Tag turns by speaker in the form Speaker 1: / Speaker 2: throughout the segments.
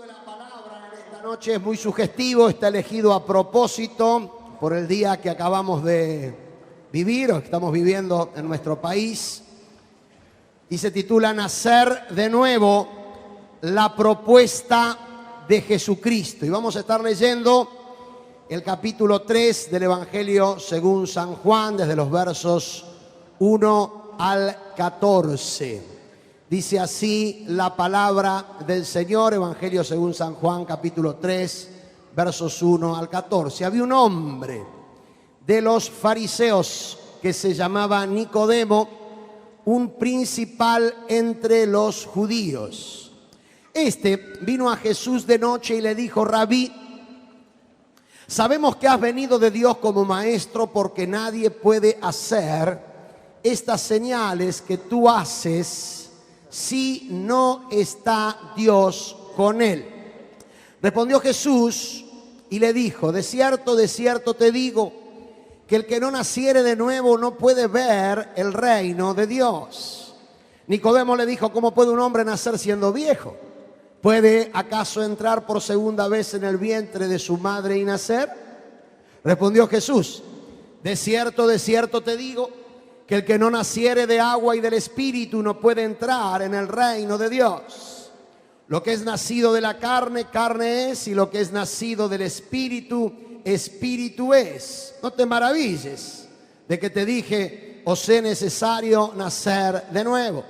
Speaker 1: de la palabra en esta noche es muy sugestivo, está elegido a propósito por el día que acabamos de vivir o que estamos viviendo en nuestro país y se titula Nacer de nuevo, la propuesta de Jesucristo. Y vamos a estar leyendo el capítulo 3 del Evangelio según San Juan, desde los versos 1 al 14. Dice así la palabra del Señor, Evangelio según San Juan, capítulo 3, versos 1 al 14. Había un hombre de los fariseos que se llamaba Nicodemo, un principal entre los judíos. Este vino a Jesús de noche y le dijo: Rabí, sabemos que has venido de Dios como maestro, porque nadie puede hacer estas señales que tú haces si no está Dios con él. Respondió Jesús y le dijo: de cierto te digo, que el que no naciere de nuevo no puede ver el reino de Dios. Nicodemo le dijo: ¿cómo puede un hombre nacer siendo viejo? ¿Puede acaso entrar por segunda vez en el vientre de su madre y nacer? Respondió Jesús: de cierto te digo, que el que no naciere de agua y del Espíritu no puede entrar en el reino de Dios. Lo que es nacido de la carne, carne es, y lo que es nacido del Espíritu, Espíritu es. No te maravilles de que te dije: os es necesario nacer de nuevo.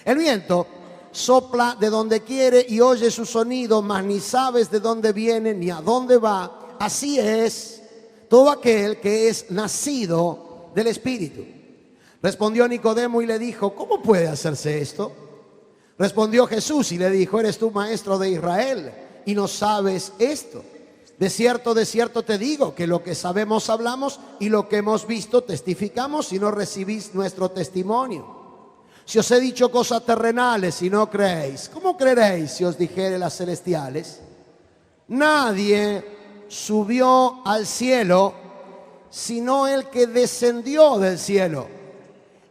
Speaker 1: El viento sopla de donde quiere y oye su sonido, mas ni sabes de dónde viene ni a dónde va. Así es todo aquel que es nacido del Espíritu. Respondió Nicodemo y le dijo: ¿cómo puede hacerse esto? Respondió Jesús y le dijo: ¿eres tú maestro de Israel y no sabes esto? De cierto te digo, que lo que sabemos hablamos y lo que hemos visto testificamos, y no recibís nuestro testimonio. Si os he dicho cosas terrenales y no creéis, ¿cómo creeréis si os dijere las celestiales? Nadie subió al cielo sino el que descendió del cielo,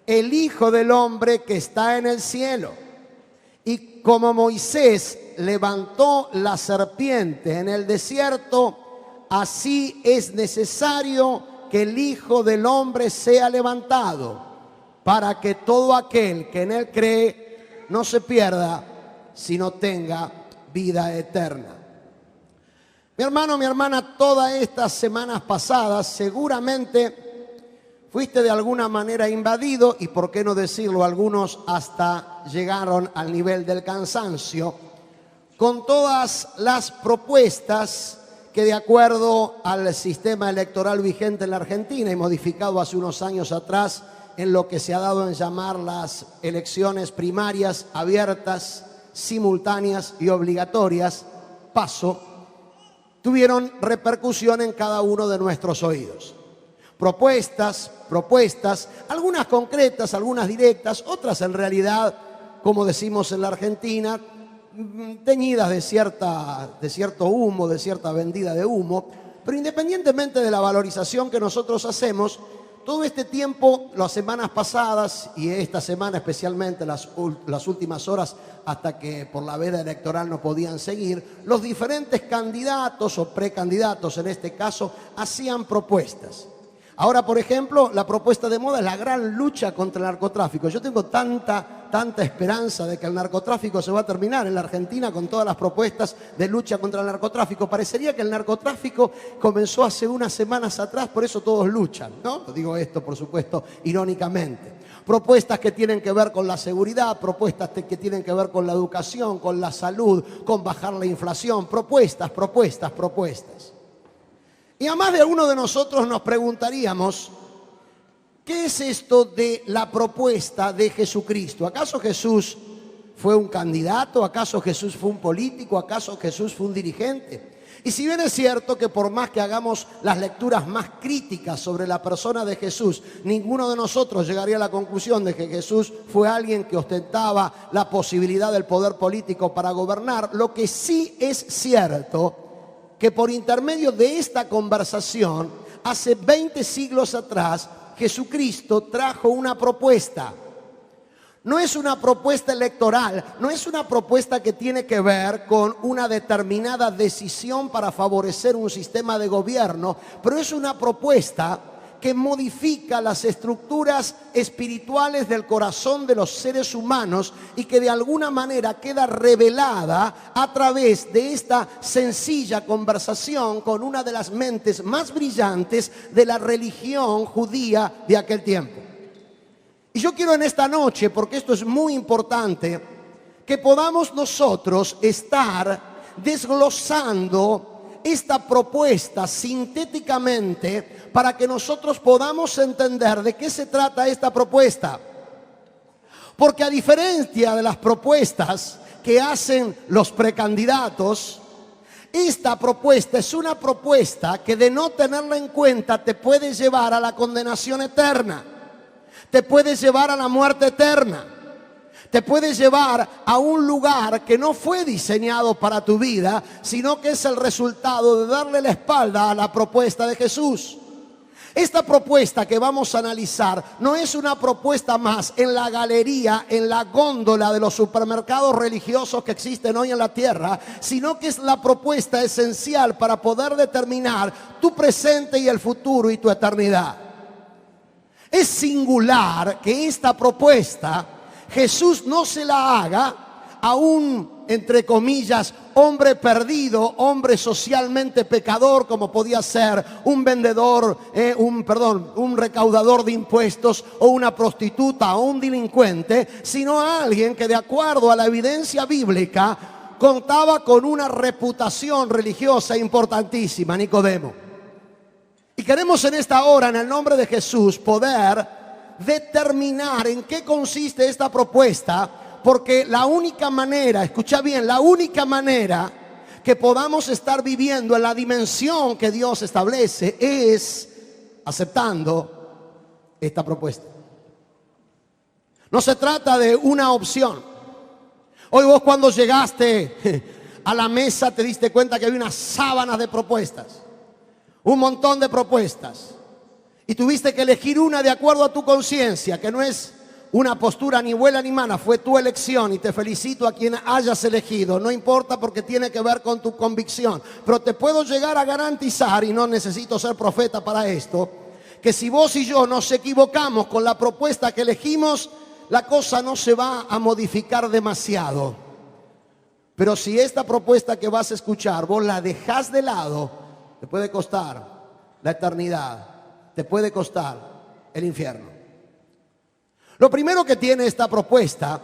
Speaker 1: el Hijo del Hombre que está en el cielo. Y como Moisés levantó la serpiente en el desierto, así es necesario que el Hijo del Hombre sea levantado, para que todo aquel que en él cree no se pierda, sino tenga vida eterna. Mi hermano, mi hermana, todas estas semanas pasadas seguramente fuiste de alguna manera invadido, y por qué no decirlo, algunos hasta llegaron al nivel del cansancio, con todas las propuestas que, de acuerdo al sistema electoral vigente en la Argentina y modificado hace unos años atrás en lo que se ha dado en llamar las elecciones primarias abiertas, simultáneas y obligatorias, PASO, tuvieron repercusión en cada uno de nuestros oídos. Propuestas, algunas concretas, algunas directas, otras en realidad, como decimos en la Argentina, teñidas de cierto humo, de cierta vendida de humo. Pero independientemente de la valorización que nosotros hacemos, todo este tiempo, las semanas pasadas y esta semana especialmente, las últimas horas, hasta que por la veda electoral no podían seguir, los diferentes candidatos o precandidatos en este caso hacían propuestas. Ahora, por ejemplo, la propuesta de moda es la gran lucha contra el narcotráfico. Yo tengo tanta esperanza de que el narcotráfico se va a terminar en la Argentina con todas las propuestas de lucha contra el narcotráfico. Parecería que el narcotráfico comenzó hace unas semanas atrás, por eso todos luchan, ¿no? Digo esto, por supuesto, irónicamente. Propuestas que tienen que ver con la seguridad, propuestas que tienen que ver con la educación, con la salud, con bajar la inflación. Propuestas. Y a más de uno de nosotros nos preguntaríamos: ¿qué es esto de la propuesta de Jesucristo? ¿Acaso Jesús fue un candidato? ¿Acaso Jesús fue un político? ¿Acaso Jesús fue un dirigente? Y si bien es cierto que por más que hagamos las lecturas más críticas sobre la persona de Jesús, ninguno de nosotros llegaría a la conclusión de que Jesús fue alguien que ostentaba la posibilidad del poder político para gobernar, lo que sí es cierto que por intermedio de esta conversación, hace 20 siglos atrás, Jesucristo trajo una propuesta. No es una propuesta electoral, no es una propuesta que tiene que ver con una determinada decisión para favorecer un sistema de gobierno, pero es una propuesta que modifica las estructuras espirituales del corazón de los seres humanos y que de alguna manera queda revelada a través de esta sencilla conversación con una de las mentes más brillantes de la religión judía de aquel tiempo. Y yo quiero en esta noche, porque esto es muy importante, que podamos nosotros estar desglosando esta propuesta sintéticamente para que nosotros podamos entender de qué se trata esta propuesta. Porque a diferencia de las propuestas que hacen los precandidatos, esta propuesta es una propuesta que de no tenerla en cuenta te puede llevar a la condenación eterna, te puede llevar a la muerte eterna, te puede llevar a un lugar que no fue diseñado para tu vida, sino que es el resultado de darle la espalda a la propuesta de Jesús. Esta propuesta que vamos a analizar no es una propuesta más en la galería, en la góndola de los supermercados religiosos que existen hoy en la tierra, sino que es la propuesta esencial para poder determinar tu presente y el futuro y tu eternidad. Es singular que esta propuesta Jesús no se la haga a un, entre comillas, hombre perdido, hombre socialmente pecador, como podía ser un vendedor, un recaudador de impuestos, o una prostituta, o un delincuente, sino a alguien que, de acuerdo a la evidencia bíblica, contaba con una reputación religiosa importantísima, Nicodemo. Y queremos en esta hora, en el nombre de Jesús, poder determinar en qué consiste esta propuesta, porque la única manera, escucha bien, la única manera que podamos estar viviendo en la dimensión que Dios establece es aceptando esta propuesta. No se trata de una opción. Hoy vos, cuando llegaste a la mesa, te diste cuenta que había unas sábanas de propuestas, un montón de propuestas. Y tuviste que elegir una de acuerdo a tu conciencia, que no es una postura ni buena ni mala, fue tu elección, y te felicito a quien hayas elegido. No importa, porque tiene que ver con tu convicción. Pero te puedo llegar a garantizar, y no necesito ser profeta para esto, que si vos y yo nos equivocamos con la propuesta que elegimos, la cosa no se va a modificar demasiado. Pero si esta propuesta que vas a escuchar vos la dejás de lado, te puede costar la eternidad. Te puede costar el infierno. Lo primero que tiene esta propuesta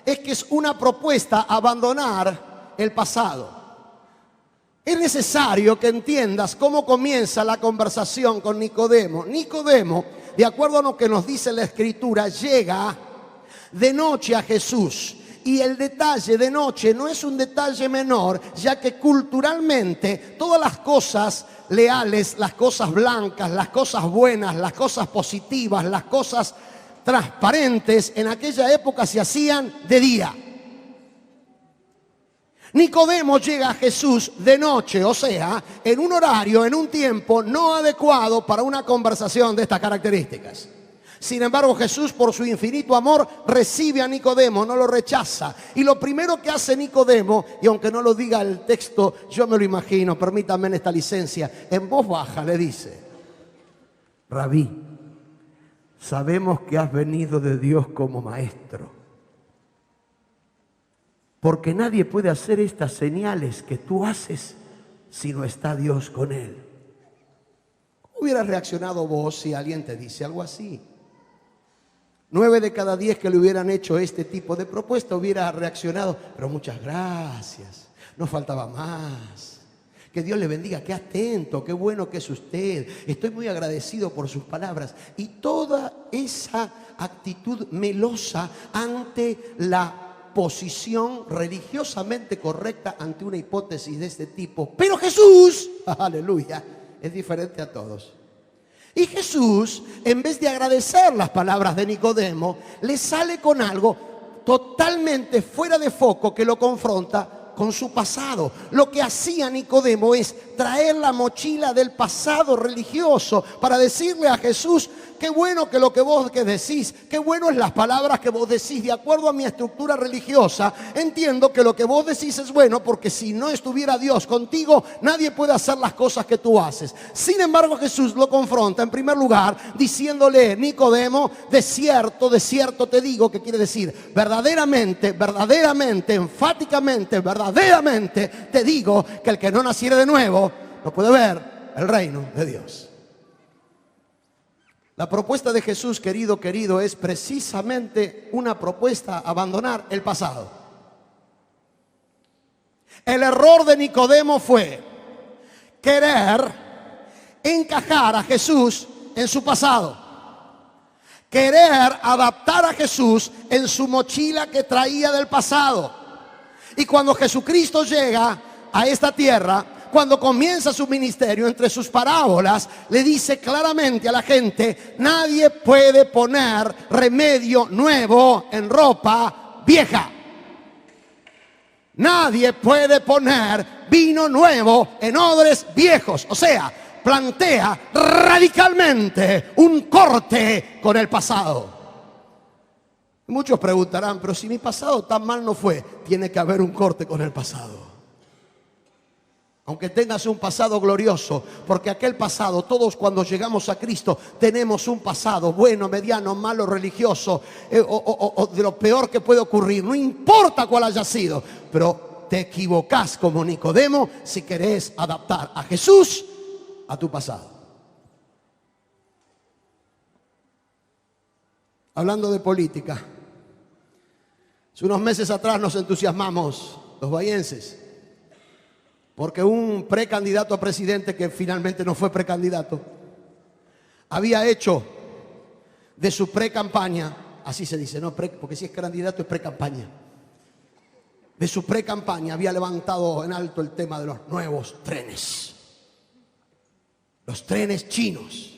Speaker 1: es que es una propuesta a abandonar el pasado. Es necesario que entiendas cómo comienza la conversación con Nicodemo. Nicodemo, de acuerdo a lo que nos dice la Escritura, llega de noche a Jesús. Y el detalle de noche no es un detalle menor, ya que culturalmente todas las cosas leales, las cosas blancas, las cosas buenas, las cosas positivas, las cosas transparentes, en aquella época se hacían de día. Nicodemo llega a Jesús de noche, o sea, en un horario, en un tiempo no adecuado para una conversación de estas características. Sin embargo, Jesús, por su infinito amor, recibe a Nicodemo, no lo rechaza. Y lo primero que hace Nicodemo, y aunque no lo diga el texto, yo me lo imagino, permítanme en esta licencia, en voz baja le dice: Rabí, sabemos que has venido de Dios como maestro, porque nadie puede hacer estas señales que tú haces si no está Dios con él. ¿Cómo hubieras reaccionado vos si alguien te dice algo así? 9 de cada 10 que le hubieran hecho este tipo de propuesta hubiera reaccionado: pero muchas gracias, no faltaba más. Que Dios le bendiga, qué atento, qué bueno que es usted. Estoy muy agradecido por sus palabras. Y toda esa actitud melosa ante la posición religiosamente correcta ante una hipótesis de este tipo. Pero Jesús, aleluya, es diferente a todos. Y Jesús, en vez de agradecer las palabras de Nicodemo, le sale con algo totalmente fuera de foco que lo confronta con su pasado. Lo que hacía Nicodemo es traer la mochila del pasado religioso para decirle a Jesús: qué bueno que lo que vos que decís, qué bueno es las palabras que vos decís. De acuerdo a mi estructura religiosa, entiendo que lo que vos decís es bueno, porque si no estuviera Dios contigo, nadie puede hacer las cosas que tú haces. Sin embargo, Jesús lo confronta en primer lugar diciéndole: Nicodemo, de cierto te digo, que quiere decir verdaderamente, verdaderamente, enfáticamente, verdaderamente te digo que el que no naciere de nuevo no puede ver el reino de Dios. La propuesta de Jesús, querido, es precisamente una propuesta a abandonar el pasado. El error de Nicodemo fue querer encajar a Jesús en su pasado, querer adaptar a Jesús en su mochila que traía del pasado. Y cuando Jesucristo llega a esta tierra, cuando comienza su ministerio, entre sus parábolas le dice claramente a la gente: nadie puede poner remedio nuevo en ropa vieja. Nadie puede poner vino nuevo en odres viejos. O sea, plantea radicalmente un corte con el pasado. Muchos preguntarán: pero si mi pasado tan mal no fue. Tiene que haber un corte con el pasado. Aunque tengas un pasado glorioso, porque aquel pasado, todos cuando llegamos a Cristo tenemos un pasado bueno, mediano, malo, religioso, o de lo peor que puede ocurrir. No importa cuál haya sido, pero te equivocás como Nicodemo si querés adaptar a Jesús a tu pasado. Hablando de política, hace unos meses atrás nos entusiasmamos los bahienses porque un precandidato a presidente, que finalmente no fue precandidato, había hecho de su precampaña, así se dice, no porque si es candidato es precampaña, de su precampaña había levantado en alto el tema de los nuevos trenes, los trenes chinos.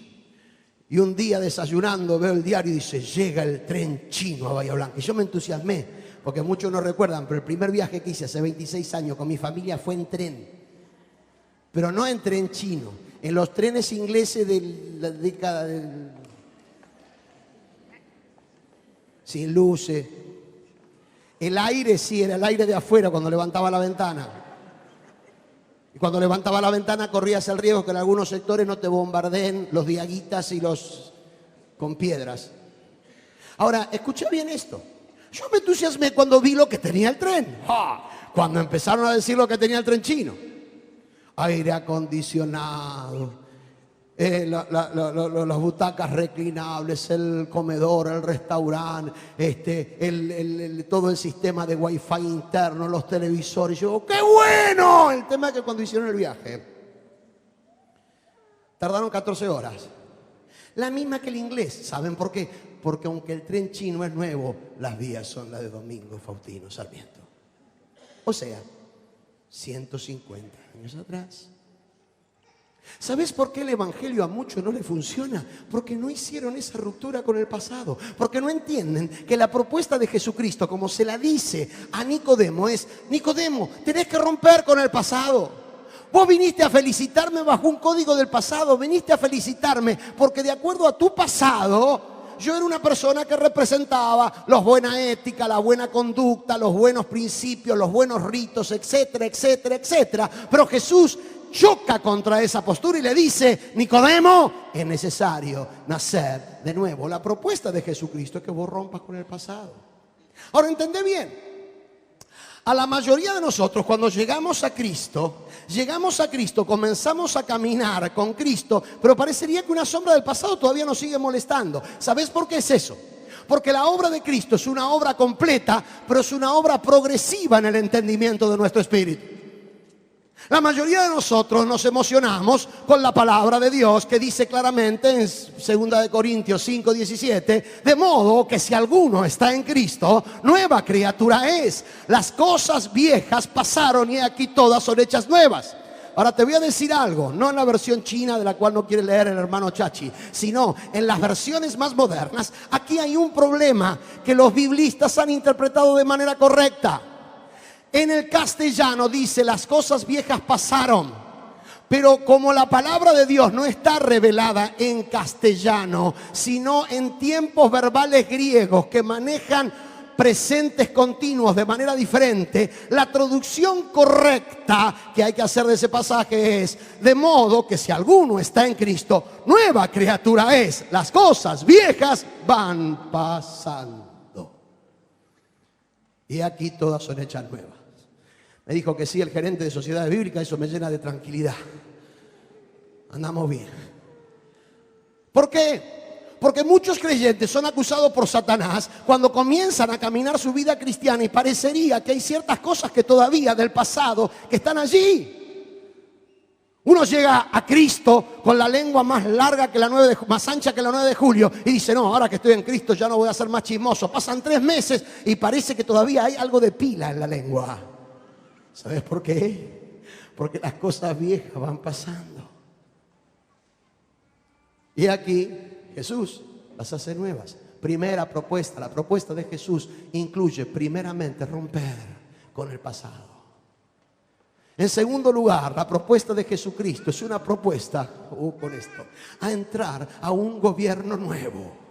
Speaker 1: Y un día desayunando veo el diario y dice: llega el tren chino a Bahía Blanca. Y yo me entusiasmé, porque muchos no recuerdan, pero el primer viaje que hice hace 26 años con mi familia fue en tren. Pero no en tren chino, en los trenes ingleses de la década del... sin luces. El aire sí era el aire de afuera cuando levantaba la ventana. Y cuando levantaba la ventana corrías el riesgo que en algunos sectores no te bombardeen los diaguitas y los con piedras. Ahora, escuché bien esto. Yo me entusiasmé cuando vi lo que tenía el tren. ¡Ja! Cuando empezaron a decir lo que tenía el tren chino: aire acondicionado, las butacas reclinables, el comedor, el restaurante, todo el sistema de wifi interno, los televisores. Yo, ¡qué bueno! El tema es que cuando hicieron el viaje tardaron 14 horas, la misma que el inglés. ¿Saben por qué? Porque aunque el tren chino es nuevo, las vías son las de Domingo Faustino Sarmiento. O sea, 150 años atrás. ¿Sabes por qué el evangelio a muchos no le funciona? Porque no hicieron esa ruptura con el pasado. Porque no entienden que la propuesta de Jesucristo, como se la dice a Nicodemo, es: Nicodemo, tenés que romper con el pasado. Vos viniste a felicitarme bajo un código del pasado. Viniste a felicitarme porque de acuerdo a tu pasado, yo era una persona que representaba la buena ética, la buena conducta, los buenos principios, los buenos ritos, etcétera, etcétera, etcétera. Pero Jesús choca contra esa postura y le dice: Nicodemo, es necesario nacer de nuevo. La propuesta de Jesucristo es que vos rompas con el pasado. Ahora, entendé bien. A la mayoría de nosotros, cuando llegamos a Cristo, comenzamos a caminar con Cristo, pero parecería que una sombra del pasado todavía nos sigue molestando. ¿Sabes por qué es eso? Porque la obra de Cristo es una obra completa, pero es una obra progresiva en el entendimiento de nuestro espíritu. La mayoría de nosotros nos emocionamos con la palabra de Dios que dice claramente en 2 Corintios 5:17, de modo que si alguno está en Cristo, nueva criatura es. Las cosas viejas pasaron y aquí todas son hechas nuevas. Ahora te voy a decir algo, no en la versión china de la cual no quiere leer el hermano Chachi, sino en las versiones más modernas. Aquí hay un problema que los biblistas han interpretado de manera correcta. En el castellano dice: las cosas viejas pasaron, Pero como la palabra de Dios no está revelada en castellano, sino en tiempos verbales griegos que manejan presentes continuos de manera diferente, la traducción correcta que hay que hacer de ese pasaje es: de modo que si alguno está en Cristo, nueva criatura es, las cosas viejas van pasando y aquí todas son hechas nuevas. Me dijo que sí el gerente de Sociedades Bíblicas, eso me llena de tranquilidad. Andamos bien. ¿Por qué? Porque muchos creyentes son acusados por Satanás cuando comienzan a caminar su vida cristiana y parecería que hay ciertas cosas que todavía del pasado que están allí. Uno llega a Cristo con la lengua más larga que más ancha que la 9 de julio y dice: no, ahora que estoy en Cristo ya no voy a ser más chismoso. Pasan 3 meses y parece que todavía hay algo de pila en la lengua. ¿Sabes por qué? Porque las cosas viejas van pasando. Y aquí Jesús las hace nuevas. Primera propuesta, la propuesta de Jesús incluye primeramente romper con el pasado. En segundo lugar, la propuesta de Jesucristo es una propuesta, con esto, a entrar a un gobierno nuevo.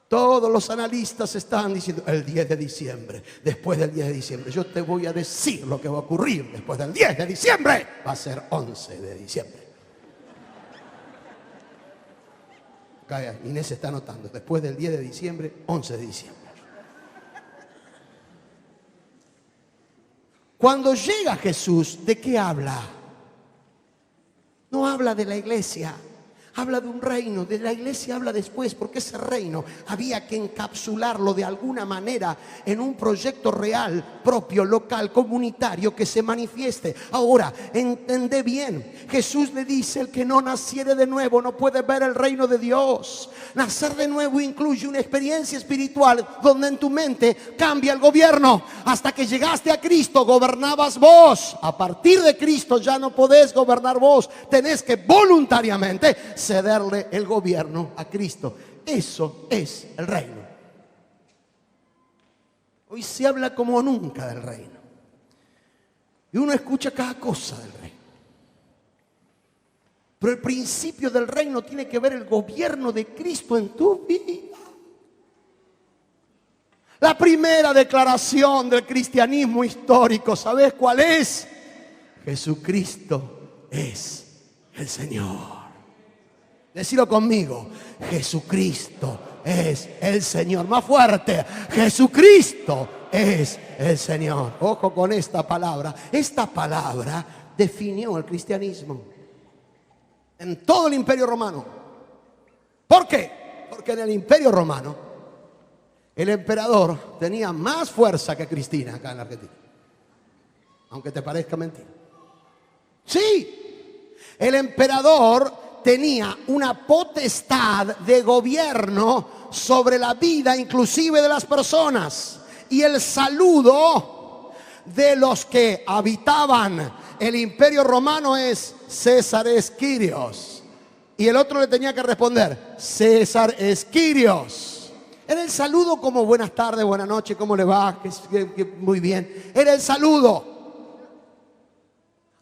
Speaker 1: Todos los analistas están diciendo el 10 de diciembre, después del 10 de diciembre. Yo te voy a decir lo que va a ocurrir después del 10 de diciembre. Va a ser 11 de diciembre. Acá Inés está anotando, después del 10 de diciembre, 11 de diciembre. Cuando llega Jesús, ¿de qué habla? No habla de la iglesia. Habla de un reino, de la iglesia habla después, porque ese reino había que encapsularlo de alguna manera en un proyecto real, propio, local, comunitario, que se manifieste. Ahora, entendé bien, Jesús le dice: el que no naciere de nuevo no puede ver el reino de Dios. Nacer de nuevo incluye una experiencia espiritual donde en tu mente cambia el gobierno. Hasta que llegaste a Cristo gobernabas vos. A partir de Cristo ya no podés gobernar vos. Tenés que voluntariamente cederle el gobierno a Cristo. Eso es el reino. Hoy se habla como nunca del reino. Y uno escucha cada cosa del reino. Pero el principio del reino tiene que ver el gobierno de Cristo en tu vida. La primera declaración del cristianismo histórico, ¿sabes cuál es? Jesucristo es el Señor. Decilo conmigo: Jesucristo es el Señor. Más fuerte: Jesucristo es el Señor. Ojo con esta palabra. Esta palabra definió el cristianismo en todo el Imperio Romano. ¿Por qué? Porque en el Imperio Romano el emperador tenía más fuerza que Cristina acá en la Argentina. Aunque te parezca mentira. Sí, el emperador tenía una potestad de gobierno sobre la vida inclusive de las personas. Y el saludo de los que habitaban el Imperio Romano es: César es Quirios. Y el otro le tenía que responder: César es Quirios. Era el saludo como buenas tardes, buenas noches, ¿cómo le va? Muy bien. Era el saludo.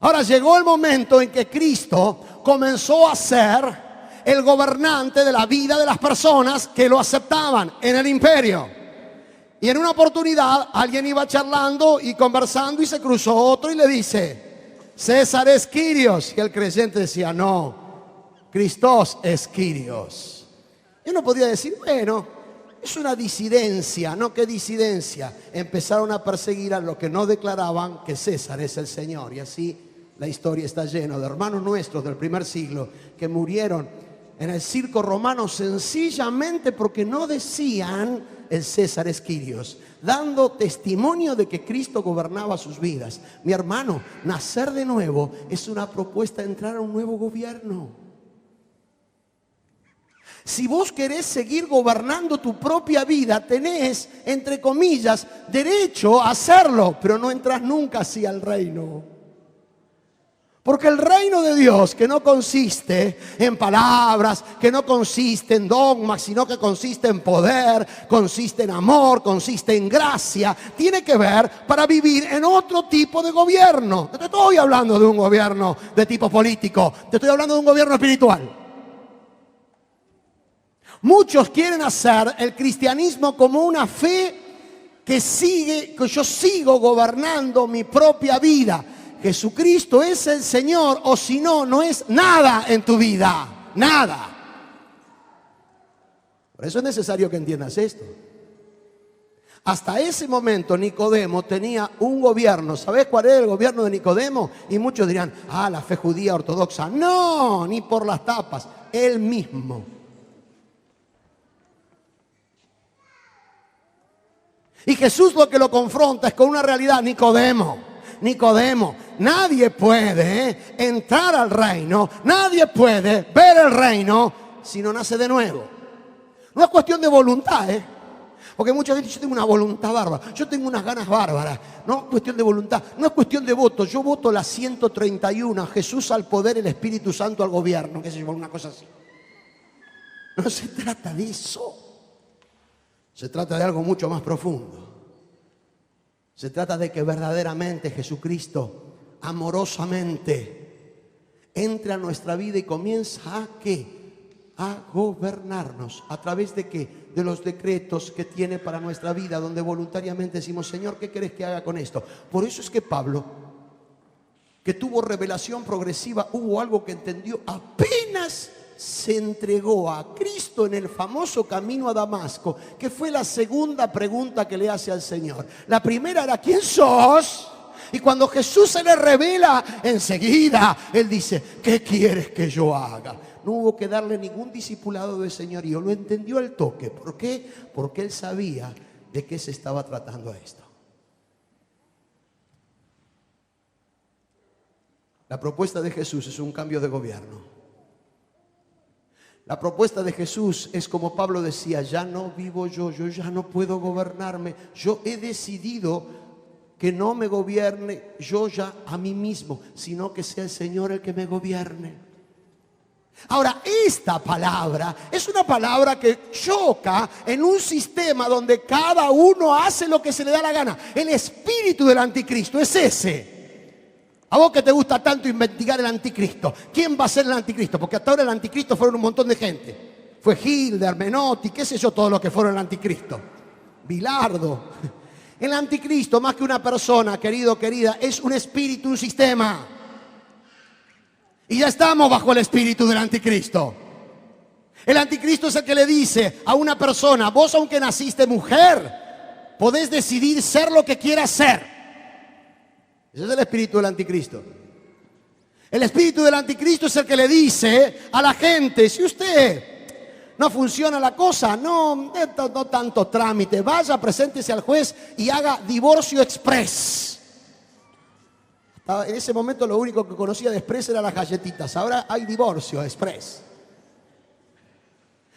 Speaker 1: Ahora llegó el momento en que Cristo comenzó a ser el gobernante de la vida de las personas que lo aceptaban en el imperio. Y en una oportunidad alguien iba charlando y conversando y se cruzó otro y le dice: César es Quirios. Y el creyente decía: no, Christos es Quirios. Y uno podía decir: bueno, es una disidencia. No, ¿qué disidencia? Empezaron a perseguir a los que no declaraban que César es el Señor. Y así la historia está llena de hermanos nuestros del primer siglo que murieron en el circo romano sencillamente porque no decían el César es Quirios, dando testimonio de que Cristo gobernaba sus vidas. Mi hermano, nacer de nuevo es una propuesta de entrar a un nuevo gobierno. Si vos querés seguir gobernando tu propia vida, tenés, entre comillas, derecho a hacerlo, pero no entras nunca así al reino. Porque el reino de Dios, que no consiste en palabras, que no consiste en dogmas, sino que consiste en poder, consiste en amor, consiste en gracia, tiene que ver para vivir en otro tipo de gobierno. No te estoy hablando de un gobierno de tipo político, te estoy hablando de un gobierno espiritual. Muchos quieren hacer el cristianismo como una fe que yo sigo gobernando mi propia vida. Jesucristo es el Señor, o si no, no es nada en tu vida, nada. Por eso es necesario que entiendas esto. Hasta ese momento Nicodemo tenía un gobierno. ¿Sabes cuál era el gobierno de Nicodemo? Y muchos dirán, la fe judía ortodoxa. No, ni por las tapas, él mismo. Y Jesús lo que lo confronta es con una realidad. Nicodemo, nadie puede entrar al reino, nadie puede ver el reino si no nace de nuevo. No es cuestión de voluntad, porque mucha gente dice, yo tengo una voluntad bárbara, yo tengo unas ganas bárbaras. No es cuestión de voluntad, no es cuestión de voto. Yo voto la 131, Jesús al poder, el Espíritu Santo al gobierno, qué sé yo, una cosa así. No se trata de eso. Se trata de algo mucho más profundo. Se trata de que verdaderamente Jesucristo, amorosamente, entre a nuestra vida y comienza a gobernarnos. ¿A través de qué? De los decretos que tiene para nuestra vida, donde voluntariamente decimos, Señor, ¿qué querés que haga con esto? Por eso es que Pablo, que tuvo revelación progresiva, hubo algo que entendió apenas se entregó a Cristo en el famoso camino a Damasco, que fue la segunda pregunta que le hace al Señor. La primera era, ¿quién sos? Y cuando Jesús se le revela, enseguida Él dice, ¿qué quieres que yo haga? No hubo que darle ningún discipulado de señorío, lo entendió al toque. ¿Por qué? Porque Él sabía de qué se estaba tratando esto. La propuesta de Jesús es un cambio de gobierno. La propuesta de Jesús es, como Pablo decía, ya no vivo yo ya no puedo gobernarme. Yo he decidido que no me gobierne yo ya a mí mismo, sino que sea el Señor el que me gobierne. Ahora, esta palabra es una palabra que choca en un sistema donde cada uno hace lo que se le da la gana. El espíritu del anticristo es ese. A vos que te gusta tanto investigar el anticristo, ¿quién va a ser el anticristo? Porque hasta ahora el anticristo fueron un montón de gente. Fue Hilder, Menotti, qué sé yo, todos los que fueron el anticristo. Bilardo. El anticristo, más que una persona, querido, querida, es un espíritu, un sistema. Y ya estamos bajo el espíritu del anticristo. El anticristo es el que le dice a una persona, vos aunque naciste mujer, podés decidir ser lo que quieras ser. Ese es el espíritu del anticristo. El espíritu del anticristo es el que le dice a la gente, si usted no funciona la cosa, no tanto trámite, vaya, preséntese al juez y haga divorcio express. En ese momento lo único que conocía de express eran las galletitas, ahora hay divorcio express.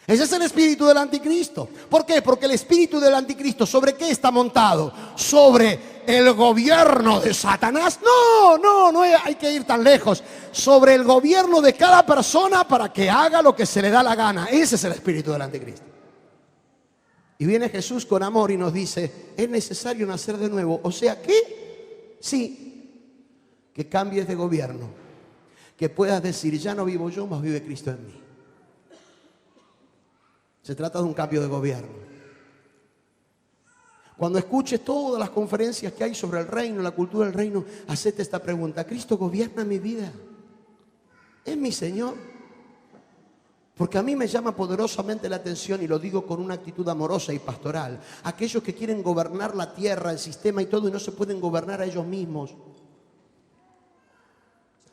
Speaker 1: Ese es el espíritu del anticristo. ¿Por qué? Porque el espíritu del anticristo, ¿sobre qué está montado? ¿Sobre el gobierno de Satanás? No hay que ir tan lejos. Sobre el gobierno de cada persona para que haga lo que se le da la gana. Ese es el espíritu del anticristo. Y viene Jesús con amor y nos dice, es necesario nacer de nuevo. O sea que, sí, que cambies de gobierno. Que puedas decir, ya no vivo yo, más vive Cristo en mí. Se trata de un cambio de gobierno. Cuando escuches todas las conferencias que hay sobre el reino, la cultura del reino, hacete esta pregunta. ¿Cristo gobierna mi vida? ¿Es mi Señor? Porque a mí me llama poderosamente la atención, y lo digo con una actitud amorosa y pastoral, aquellos que quieren gobernar la tierra, el sistema y todo, y no se pueden gobernar a ellos mismos.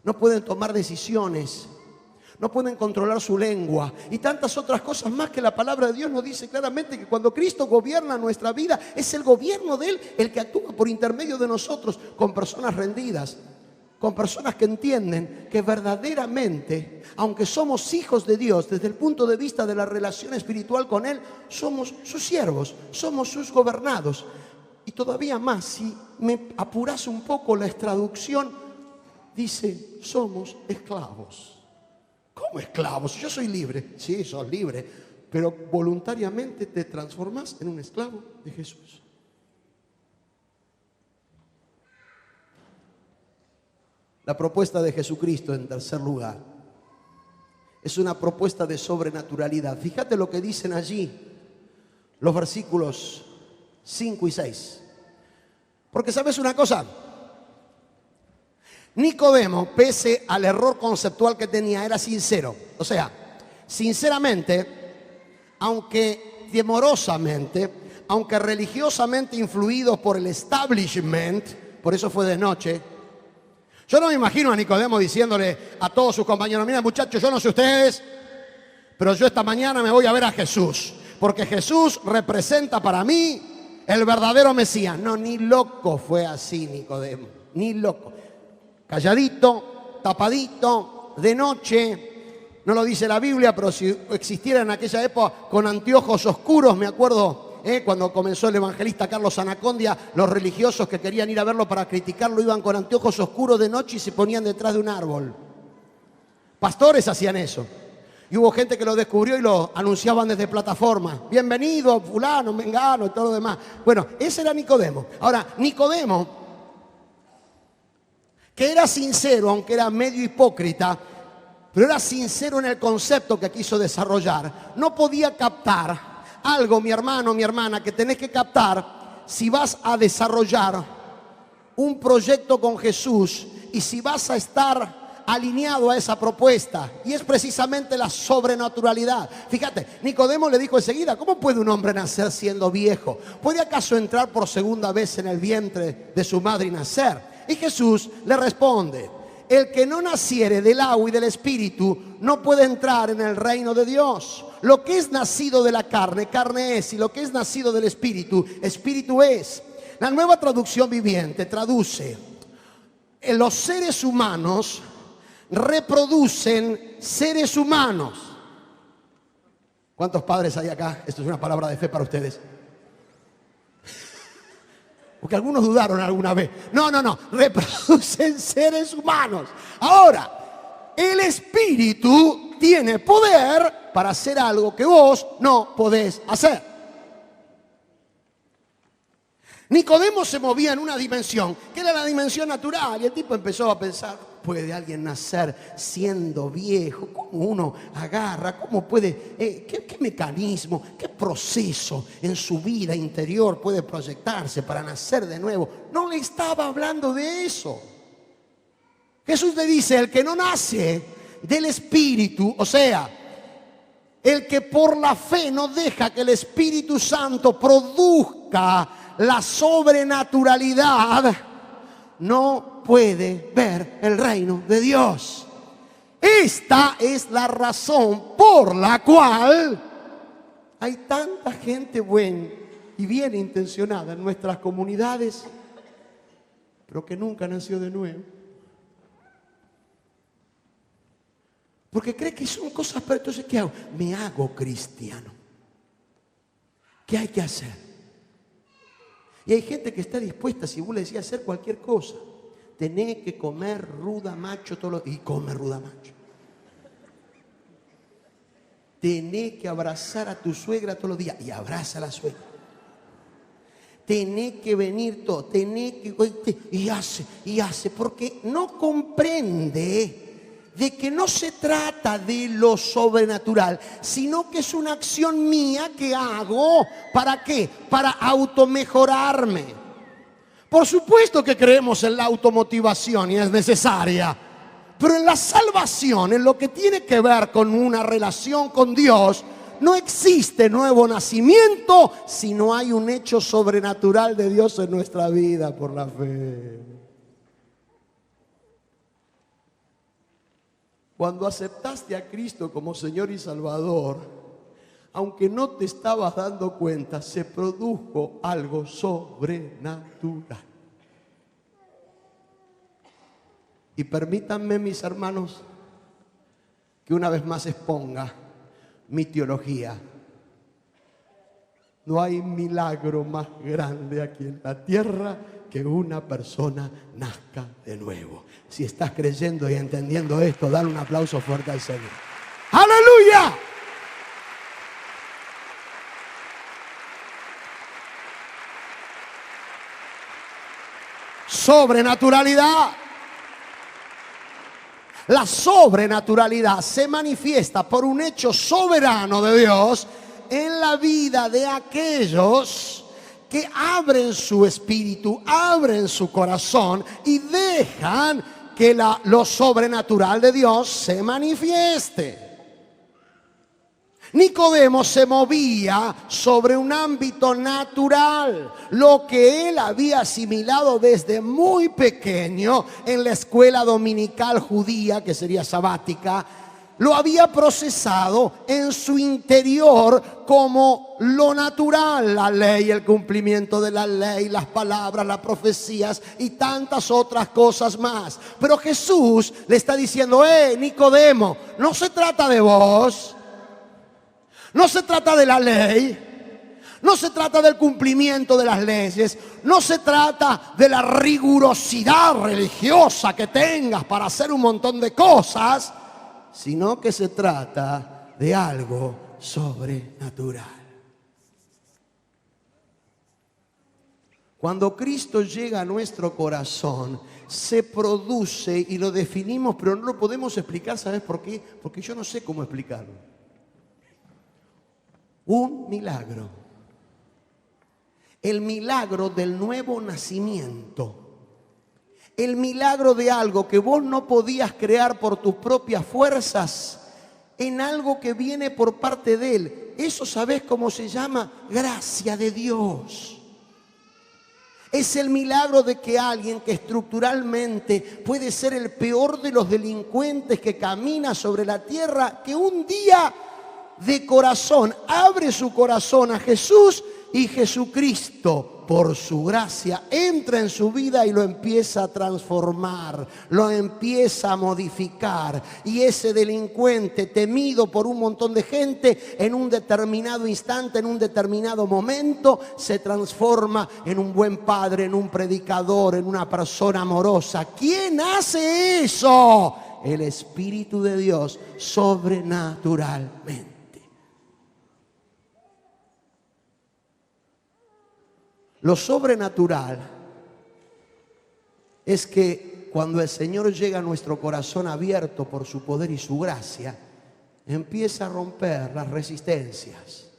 Speaker 1: No pueden tomar decisiones. No pueden controlar su lengua y tantas otras cosas más que la palabra de Dios nos dice claramente que cuando Cristo gobierna nuestra vida, es el gobierno de Él el que actúa por intermedio de nosotros, con personas rendidas, con personas que entienden que verdaderamente, aunque somos hijos de Dios, desde el punto de vista de la relación espiritual con Él, somos sus siervos, somos sus gobernados. Y todavía más, si me apuras un poco la traducción, dice, somos esclavos. ¿Cómo esclavos? Yo soy libre. Sí, sos libre, pero voluntariamente te transformás en un esclavo de Jesús. La propuesta de Jesucristo, en tercer lugar, es una propuesta de sobrenaturalidad. Fíjate lo que dicen allí los versículos 5 y 6. Porque ¿sabes una cosa? Nicodemo, pese al error conceptual que tenía, era sincero. O sea, sinceramente, aunque temorosamente, aunque religiosamente influidos por el establishment, por eso fue de noche. Yo no me imagino a Nicodemo diciéndole a todos sus compañeros, mira muchachos, yo no sé ustedes, pero yo esta mañana me voy a ver a Jesús, porque Jesús representa para mí el verdadero Mesías. No, ni loco fue así Nicodemo, ni loco. Calladito, tapadito, de noche, no lo dice la Biblia, pero si existiera en aquella época con anteojos oscuros, me acuerdo cuando comenzó el evangelista Carlos Anacondia, los religiosos que querían ir a verlo para criticarlo iban con anteojos oscuros de noche y se ponían detrás de un árbol. Pastores hacían eso. Y hubo gente que lo descubrió y lo anunciaban desde plataforma. Bienvenido, fulano, mengano y todo lo demás. Bueno, ese era Nicodemo. Ahora, Nicodemo, que era sincero, aunque era medio hipócrita, pero era sincero en el concepto que quiso desarrollar, no podía captar algo, mi hermano, mi hermana, que tenés que captar si vas a desarrollar un proyecto con Jesús y si vas a estar alineado a esa propuesta, y es precisamente la sobrenaturalidad. Fíjate, Nicodemo le dijo enseguida, ¿cómo puede un hombre nacer siendo viejo? ¿Puede acaso entrar por segunda vez en el vientre de su madre y nacer? Y Jesús le responde, el que no naciere del agua y del espíritu no puede entrar en el reino de Dios. Lo que es nacido de la carne, carne es, y lo que es nacido del espíritu, espíritu es. La Nueva Traducción Viviente traduce, los seres humanos reproducen seres humanos. ¿Cuántos padres hay acá? Esto es una palabra de fe para ustedes. Porque algunos dudaron alguna vez. No, reproducen seres humanos. Ahora, el espíritu tiene poder para hacer algo que vos no podés hacer. Nicodemo se movía en una dimensión, que era la dimensión natural, y el tipo empezó a pensar, ¿puede alguien nacer siendo viejo? ¿Cómo uno agarra? ¿Cómo puede? ¿Qué mecanismo, qué proceso en su vida interior puede proyectarse para nacer de nuevo? No le estaba hablando de eso. Jesús le dice, el que no nace del Espíritu, o sea, el que por la fe no deja que el Espíritu Santo produzca la sobrenaturalidad, no puede ver el reino de Dios. Esta es la razón por la cual hay tanta gente buena y bien intencionada en nuestras comunidades, pero que nunca nació de nuevo. Porque cree que son cosas, pero entonces ¿qué hago? Me hago cristiano. ¿Qué hay que hacer? Y hay gente que está dispuesta, si vos le decís, a hacer cualquier cosa. Tenés que comer ruda macho todos los días. Y come ruda macho. Tenés que abrazar a tu suegra todos los días. Y abraza a la suegra. Tenés que venir todo. Tenés que... Y hace. Porque no comprende de que no se trata de lo sobrenatural, sino que es una acción mía que hago. ¿Para qué? Para automejorarme. Por supuesto que creemos en la automotivación y es necesaria, pero en la salvación, en lo que tiene que ver con una relación con Dios, no existe nuevo nacimiento si no hay un hecho sobrenatural de Dios en nuestra vida por la fe. Cuando aceptaste a Cristo como Señor y Salvador, aunque no te estabas dando cuenta, se produjo algo sobrenatural. Y permítanme, mis hermanos, que una vez más exponga mi teología. No hay milagro más grande aquí en la tierra que una persona nazca de nuevo. Si estás creyendo y entendiendo esto, dale un aplauso fuerte al Señor. ¡Aleluya! Sobrenaturalidad. La sobrenaturalidad se manifiesta por un hecho soberano de Dios en la vida de aquellos que abren su espíritu, abren su corazón y dejan que lo sobrenatural de Dios se manifieste. Nicodemo se movía sobre un ámbito natural, lo que él había asimilado desde muy pequeño en la escuela dominical judía, que sería sabática, lo había procesado en su interior como lo natural, la ley, el cumplimiento de la ley, las palabras, las profecías y tantas otras cosas más. Pero Jesús le está diciendo, Nicodemo, no se trata de vos. No se trata de la ley, no se trata del cumplimiento de las leyes, no se trata de la rigurosidad religiosa que tengas para hacer un montón de cosas, sino que se trata de algo sobrenatural. Cuando Cristo llega a nuestro corazón, se produce, y lo definimos, pero no lo podemos explicar, ¿sabes por qué? Porque yo no sé cómo explicarlo. Un milagro. El milagro del nuevo nacimiento. El milagro de algo que vos no podías crear por tus propias fuerzas, en algo que viene por parte de Él. Eso, ¿sabés cómo se llama? Gracia de Dios. Es el milagro de que alguien que estructuralmente puede ser el peor de los delincuentes que camina sobre la tierra, que un día de corazón abre su corazón a Jesús, y Jesucristo, por su gracia, entra en su vida y lo empieza a transformar, lo empieza a modificar. Y ese delincuente, temido por un montón de gente, en un determinado instante, en un determinado momento, se transforma en un buen padre, en un predicador, en una persona amorosa. ¿Quién hace eso? El Espíritu de Dios, sobrenaturalmente. Lo sobrenatural es que cuando el Señor llega a nuestro corazón abierto por su poder y su gracia, empieza a romper las resistencias.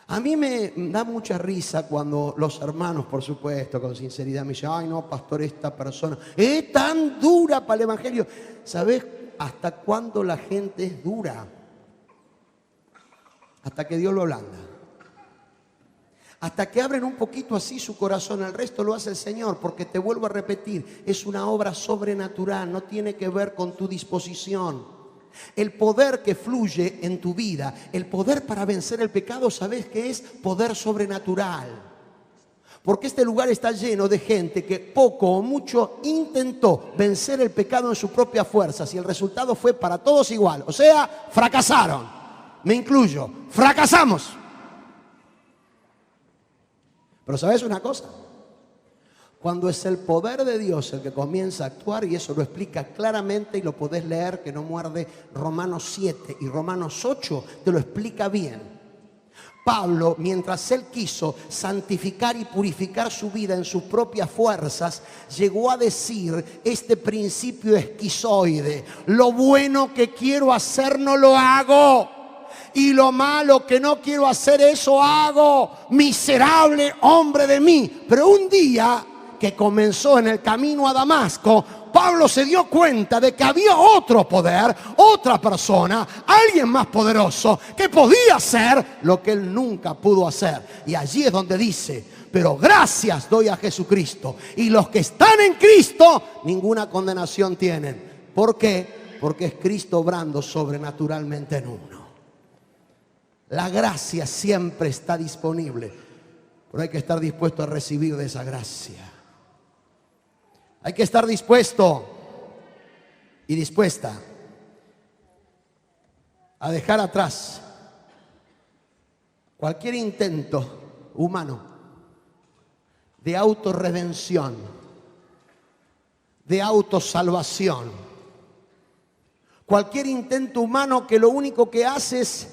Speaker 1: A mí me da mucha risa cuando los hermanos, por supuesto, con sinceridad me dicen, ay no, pastor, esta persona es tan dura para el evangelio. ¿Sabés hasta cuándo la gente es dura? Hasta que Dios lo ablanda. Hasta que abren un poquito así su corazón, el resto lo hace el Señor, porque te vuelvo a repetir, es una obra sobrenatural, no tiene que ver con tu disposición. El poder que fluye en tu vida, el poder para vencer el pecado, ¿sabes qué es? Poder sobrenatural. Porque este lugar está lleno de gente que poco o mucho intentó vencer el pecado en sus propias fuerzas y el resultado fue para todos igual. O sea, fracasaron. Me incluyo, fracasamos. Pero ¿sabes una cosa? Cuando es el poder de Dios el que comienza a actuar, y eso lo explica claramente y lo podés leer, que no muerde, Romanos 7 y Romanos 8, te lo explica bien. Pablo, mientras él quiso santificar y purificar su vida en sus propias fuerzas, llegó a decir este principio esquizoide: lo bueno que quiero hacer no lo hago, y lo malo que no quiero hacer, eso hago. Miserable hombre de mí. Pero un día que comenzó en el camino a Damasco, Pablo se dio cuenta de que había otro poder, otra persona, alguien más poderoso que podía hacer lo que él nunca pudo hacer. Y allí es donde dice: pero gracias doy a Jesucristo, y los que están en Cristo ninguna condenación tienen. ¿Por qué? Porque es Cristo obrando sobrenaturalmente en uno. La gracia siempre está disponible, pero hay que estar dispuesto a recibir de esa gracia. Hay que estar dispuesto y dispuesta a dejar atrás cualquier intento humano de autorredención, de autosalvación. Cualquier intento humano que lo único que hace es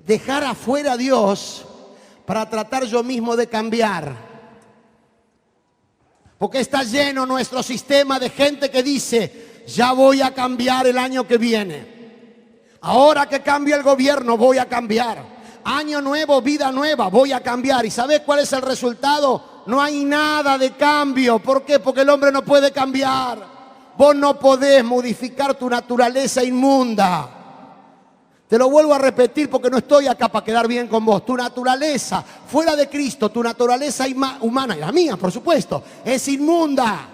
Speaker 1: dejar afuera a Dios para tratar yo mismo de cambiar. Porque está lleno nuestro sistema de gente que dice, ya voy a cambiar el año que viene. Ahora que cambia el gobierno, voy a cambiar. Año nuevo, vida nueva, voy a cambiar. ¿Y sabes cuál es el resultado? No hay nada de cambio. ¿Por qué? Porque el hombre no puede cambiar. Vos no podés modificar tu naturaleza inmunda. Te lo vuelvo a repetir porque no estoy acá para quedar bien con vos. Tu naturaleza, fuera de Cristo, tu naturaleza humana, y la mía, por supuesto, es inmunda.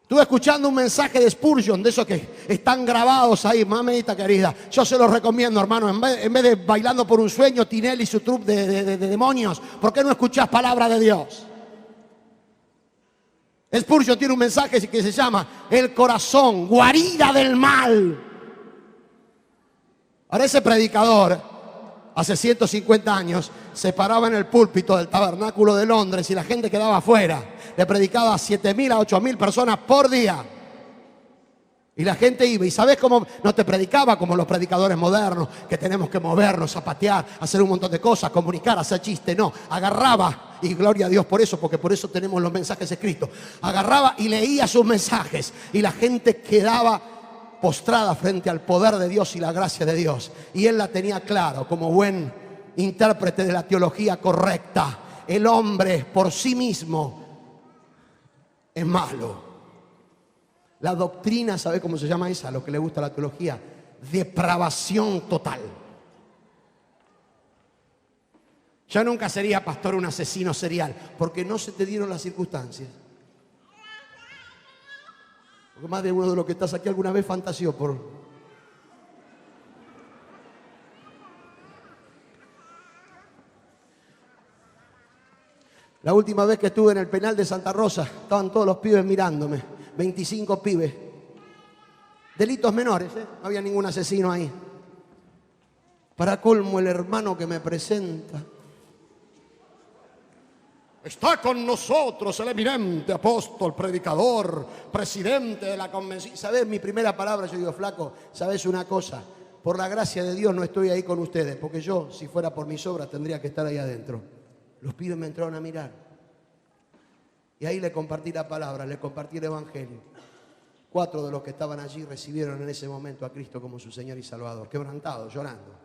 Speaker 1: Estuve escuchando un mensaje de Spurgeon, de esos que están grabados ahí, mamita querida. Yo se los recomiendo, hermano. En vez de bailando por un sueño, Tinelli y su troupe de demonios, ¿por qué no escuchás palabra de Dios? Spurgeon tiene un mensaje que se llama El corazón, guarida del mal. Ahora ese predicador, hace 150 años, se paraba en el púlpito del Tabernáculo de Londres y la gente quedaba afuera. Le predicaba a 7.000 a 8.000 personas por día. Y la gente iba. ¿Y sabes cómo? No te predicaba como los predicadores modernos, que tenemos que movernos, zapatear, hacer un montón de cosas, comunicar, hacer chistes. No, agarraba, y gloria a Dios por eso, porque por eso tenemos los mensajes escritos. Agarraba y leía sus mensajes y la gente quedaba postrada frente al poder de Dios y la gracia de Dios. Y él la tenía claro como buen intérprete de la teología correcta. El hombre por sí mismo es malo. La doctrina, ¿sabe cómo se llama esa? A lo que le gusta la teología, depravación total. Ya nunca sería pastor un asesino serial, porque no se te dieron las circunstancias. Porque más de uno de los que estás aquí alguna vez fantaseó por... La última vez que estuve en el penal de Santa Rosa, estaban todos los pibes mirándome, 25 pibes. Delitos menores, no había ningún asesino ahí. Para colmo, el hermano que me presenta: está con nosotros el eminente apóstol, predicador, presidente de la convención. ¿Sabes mi primera palabra? Yo digo, flaco, ¿sabes una cosa? Por la gracia de Dios no estoy ahí con ustedes, porque yo, si fuera por mis obras, tendría que estar ahí adentro. Los pibes me entraron a mirar. Y ahí le compartí la palabra, le compartí el evangelio. 4 de los que estaban allí recibieron en ese momento a Cristo como su Señor y Salvador, quebrantados, llorando.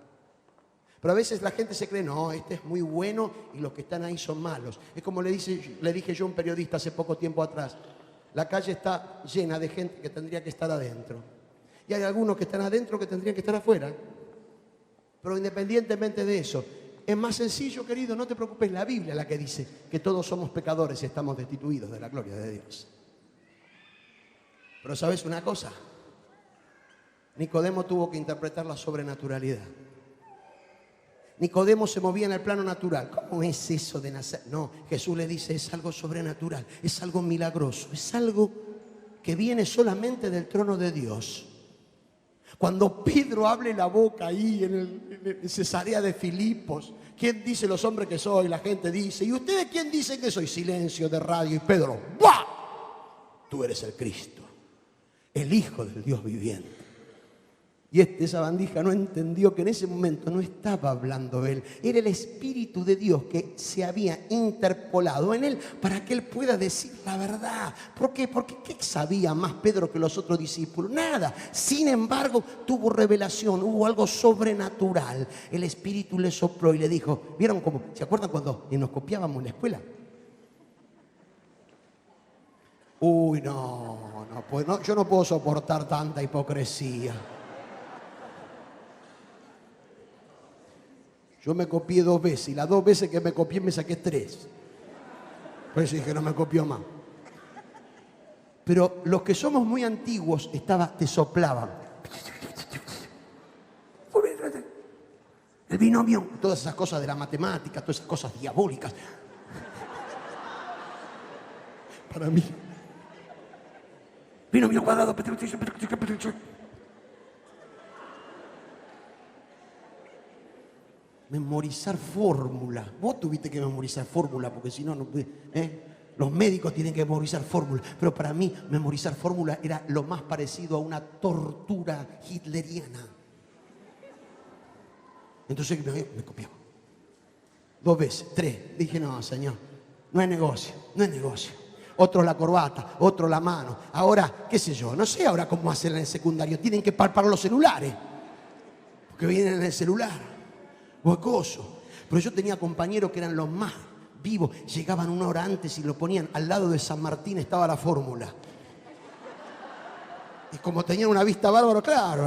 Speaker 1: Pero a veces la gente se cree, no, este es muy bueno y los que están ahí son malos. Es como le dije yo a un periodista hace poco tiempo atrás. La calle está llena de gente que tendría que estar adentro. Y hay algunos que están adentro que tendrían que estar afuera. Pero independientemente de eso, es más sencillo, querido, no te preocupes. La Biblia es la que dice que todos somos pecadores y estamos destituidos de la gloria de Dios. Pero ¿sabes una cosa? Nicodemo tuvo que interpretar la sobrenaturalidad. Nicodemo se movía en el plano natural. ¿Cómo es eso de nacer? No, Jesús le dice, es algo sobrenatural, es algo milagroso, es algo que viene solamente del trono de Dios. Cuando Pedro abre la boca ahí en Cesarea de Filipos, ¿quién dice los hombres que soy? La gente dice, ¿y ustedes quién dicen que soy? Silencio de radio. Y Pedro, ¡buah! Tú eres el Cristo, el Hijo del Dios viviente. Y esa bandija no entendió que en ese momento no estaba hablando él. Era el Espíritu de Dios que se había interpolado en él para que él pueda decir la verdad. ¿Por qué? Porque ¿qué sabía más Pedro que los otros discípulos? Nada. Sin embargo, tuvo revelación, hubo algo sobrenatural. El Espíritu le sopló y le dijo, ¿vieron cómo? ¿Se acuerdan cuando nos copiábamos en la escuela? Uy, no, yo no puedo soportar tanta hipocresía. Yo me copié 2 veces y las 2 veces que me copié me saqué 3. Por eso dije, no me copió más. Pero los que somos muy antiguos te soplaban. El binomio, todas esas cosas de la matemática, todas esas cosas diabólicas. Para mí. Binomio cuadrado. Memorizar fórmula. Vos tuviste que memorizar fórmula, porque si no, los médicos tienen que memorizar fórmula. Pero para mí, memorizar fórmula era lo más parecido a una tortura hitleriana. Entonces me copiaba. 2 veces, 3. Dije, no, señor, no es negocio, no es negocio. Otro la corbata, otro la mano. Ahora, qué sé yo, no sé ahora cómo hacen en el secundario. Tienen que palpar los celulares, porque vienen en el celular. Huecoso. Pero yo tenía compañeros que eran los más vivos. Llegaban 1 hora antes y lo ponían al lado de San Martín, estaba la fórmula. Y como tenían una vista bárbara, claro,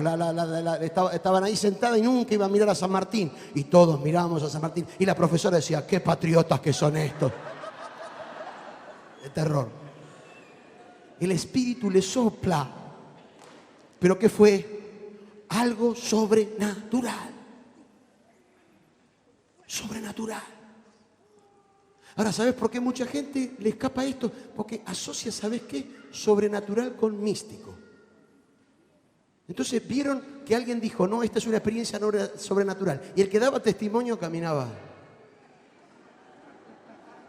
Speaker 1: estaban ahí sentadas y nunca iban a mirar a San Martín. Y todos mirábamos a San Martín. Y la profesora decía, qué patriotas que son estos. De terror. El Espíritu le sopla. ¿Pero qué fue? Algo sobrenatural. Sobrenatural. Ahora, ¿sabes por qué mucha gente le escapa esto? Porque asocia, ¿sabes qué? Sobrenatural con místico. Entonces vieron que alguien dijo, no, esta es una experiencia sobrenatural. Y el que daba testimonio caminaba.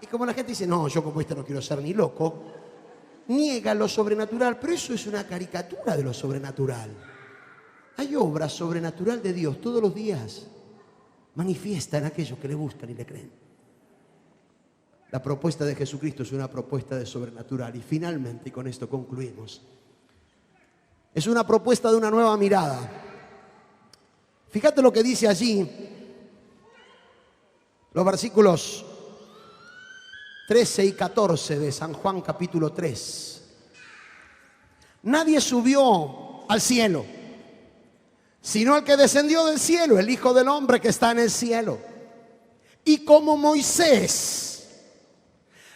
Speaker 1: Y como la gente dice, no, yo como no quiero ser ni loco, niega lo sobrenatural. Pero eso es una caricatura de lo sobrenatural. Hay obra sobrenatural de Dios todos los días. Manifiesta en aquellos que le buscan y le creen. La propuesta de Jesucristo es una propuesta de sobrenatural. Y finalmente, y con esto concluimos, es una propuesta de una nueva mirada. Fíjate lo que dice allí, los versículos 13 y 14 de San Juan capítulo 3. Nadie subió al cielo, sino el que descendió del cielo, el Hijo del Hombre que está en el cielo. Y como Moisés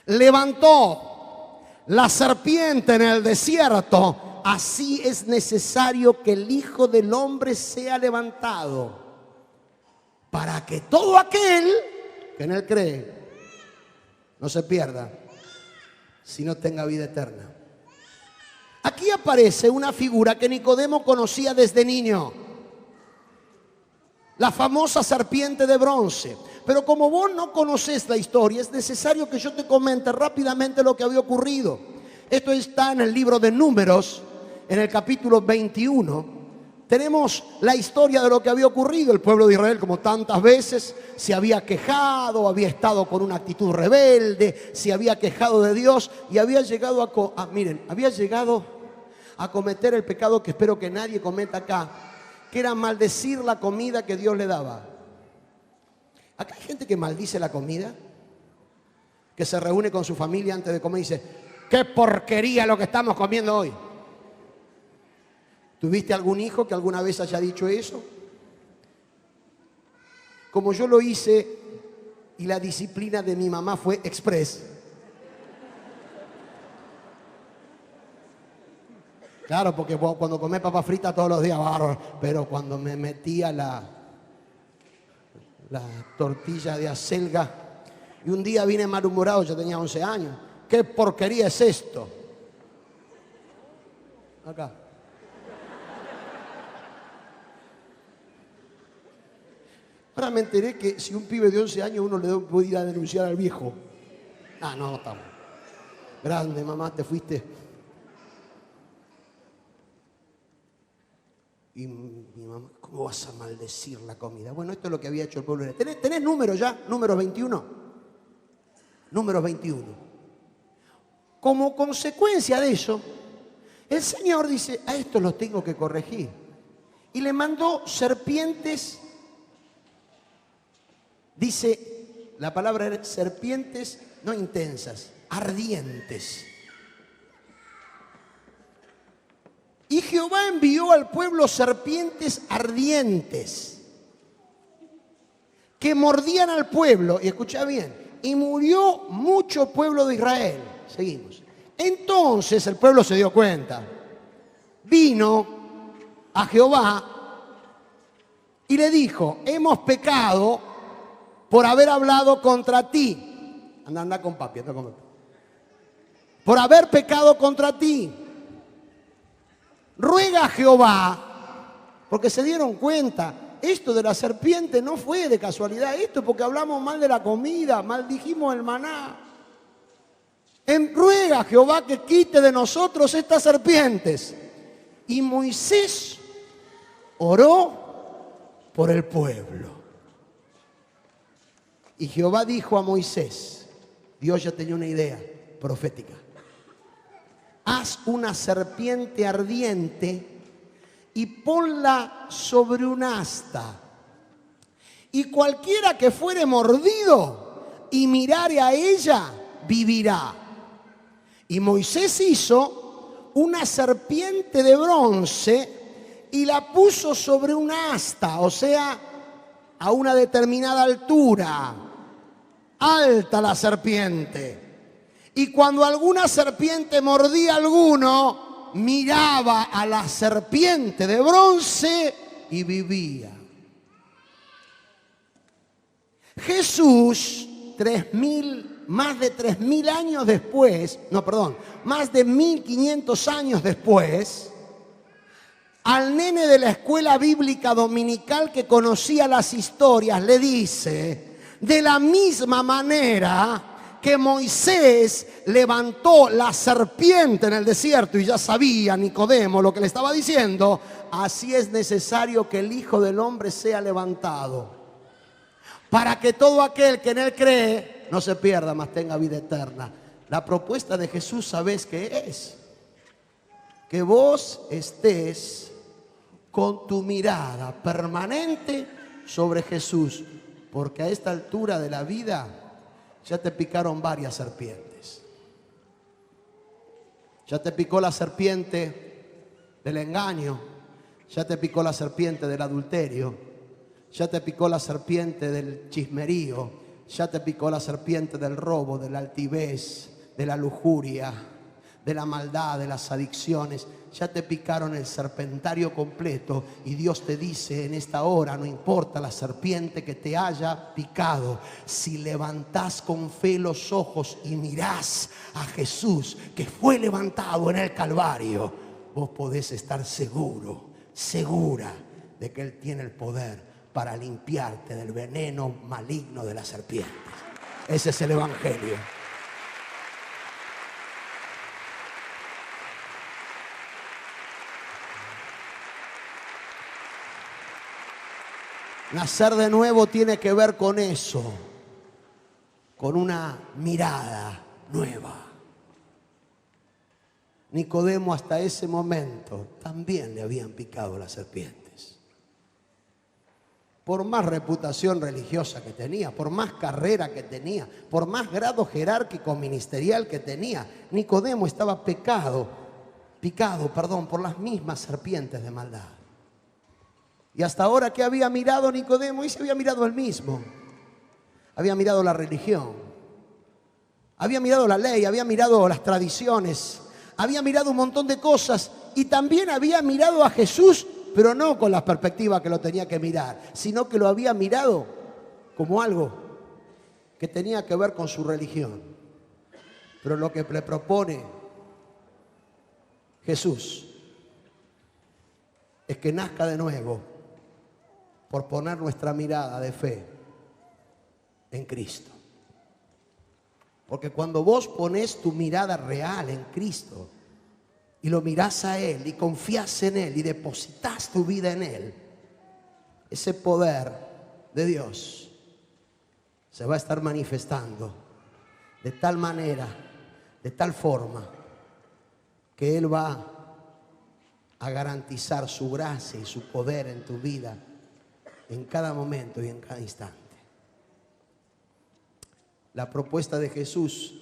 Speaker 1: levantó la serpiente en el desierto, así es necesario que el Hijo del Hombre sea levantado, para que todo aquel que en él cree no se pierda, sino tenga vida eterna. Aquí aparece una figura que Nicodemo conocía desde niño. La famosa serpiente de bronce. Pero como vos no conocés la historia, es necesario que yo te comente rápidamente lo que había ocurrido. Esto está en el libro de Números, en el capítulo 21. Tenemos la historia de lo que había ocurrido. El pueblo de Israel, como tantas veces, se había quejado, había estado con una actitud rebelde, se había quejado de Dios y había llegado había llegado a cometer el pecado que espero que nadie cometa acá, que era maldecir la comida que Dios le daba. Acá hay gente que maldice la comida, que se reúne con su familia antes de comer y dice, ¡qué porquería lo que estamos comiendo hoy! ¿Tuviste algún hijo que alguna vez haya dicho eso? Como yo lo hice y la disciplina de mi mamá fue express. Claro, porque cuando comés papa frita todos los días, bárbaro, pero cuando me metía la tortilla de acelga y un día vine malhumorado, yo tenía 11 años. ¿Qué porquería es esto? Acá. Ahora me enteré que si un pibe de 11 años uno le puede ir a denunciar al viejo. Ah, no, estamos. Grande, mamá, te fuiste. Y mi mamá, ¿cómo vas a maldecir la comida? Bueno, esto es lo que había hecho el pueblo. ¿Tenés números ya? Números 21. Números 21. Como consecuencia de eso, el Señor dice, a estos los tengo que corregir. Y le mandó serpientes. Dice, la palabra era serpientes, no intensas, ardientes. Y Jehová envió al pueblo serpientes ardientes que mordían al pueblo, y escucha bien, y murió mucho pueblo de Israel. Seguimos. Entonces el pueblo se dio cuenta, vino a Jehová y le dijo, hemos pecado por haber hablado contra ti. Anda con papi, anda con papi. Por haber pecado contra ti. Ruega a Jehová, porque se dieron cuenta esto de la serpiente no fue de casualidad, esto es porque hablamos mal de la comida, maldijimos el maná. Ruega a Jehová que quite de nosotros estas serpientes. Y Moisés oró por el pueblo. Y Jehová dijo a Moisés, Dios ya tenía una idea profética: haz una serpiente ardiente y ponla sobre un asta, y cualquiera que fuere mordido y mirare a ella, vivirá. Y Moisés hizo una serpiente de bronce y la puso sobre un asta, o sea, a una determinada altura, alta la serpiente. Y cuando alguna serpiente mordía a alguno, miraba a la serpiente de bronce y vivía. Jesús, más de 3.000 años después, más de 1.500 años después, al nene de la escuela bíblica dominical que conocía las historias, le dice: de la misma manera que Moisés levantó la serpiente en el desierto, y ya sabía Nicodemo lo que le estaba diciendo, así es necesario que el Hijo del Hombre sea levantado, para que todo aquel que en él cree no se pierda, mas tenga vida eterna. La propuesta de Jesús, ¿sabés qué es? Que vos estés con tu mirada permanente sobre Jesús, porque a esta altura de la vida ya te picaron varias serpientes. Ya te picó la serpiente del engaño, ya te picó la serpiente del adulterio, ya te picó la serpiente del chismerío, ya te picó la serpiente del robo, de la altivez, de la lujuria, de la maldad, de las adicciones. Ya te picaron el serpentario completo, y Dios te dice en esta hora: no importa la serpiente que te haya picado, si levantás con fe los ojos y mirás a Jesús que fue levantado en el Calvario, vos podés estar seguro, segura de que Él tiene el poder para limpiarte del veneno maligno de la serpiente. Ese es el Evangelio. Nacer de nuevo tiene que ver con eso, con una mirada nueva. Nicodemo hasta ese momento también le habían picado las serpientes. Por más reputación religiosa que tenía, por más carrera que tenía, por más grado jerárquico ministerial que tenía, Nicodemo estaba picado por las mismas serpientes de maldad. Y hasta ahora, ¿qué había mirado Nicodemo? Y se había mirado él mismo. Había mirado la religión, había mirado la ley, había mirado las tradiciones, había mirado un montón de cosas, y también había mirado a Jesús, pero no con la perspectiva que lo tenía que mirar, sino que lo había mirado como algo que tenía que ver con su religión. Pero lo que le propone Jesús es que nazca de nuevo por poner nuestra mirada de fe en Cristo. Porque cuando vos ponés tu mirada real en Cristo y lo mirás a Él y confías en Él y depositas tu vida en Él, ese poder de Dios se va a estar manifestando de tal manera, de tal forma, que Él va a garantizar su gracia y su poder en tu vida en cada momento y en cada instante. La propuesta de Jesús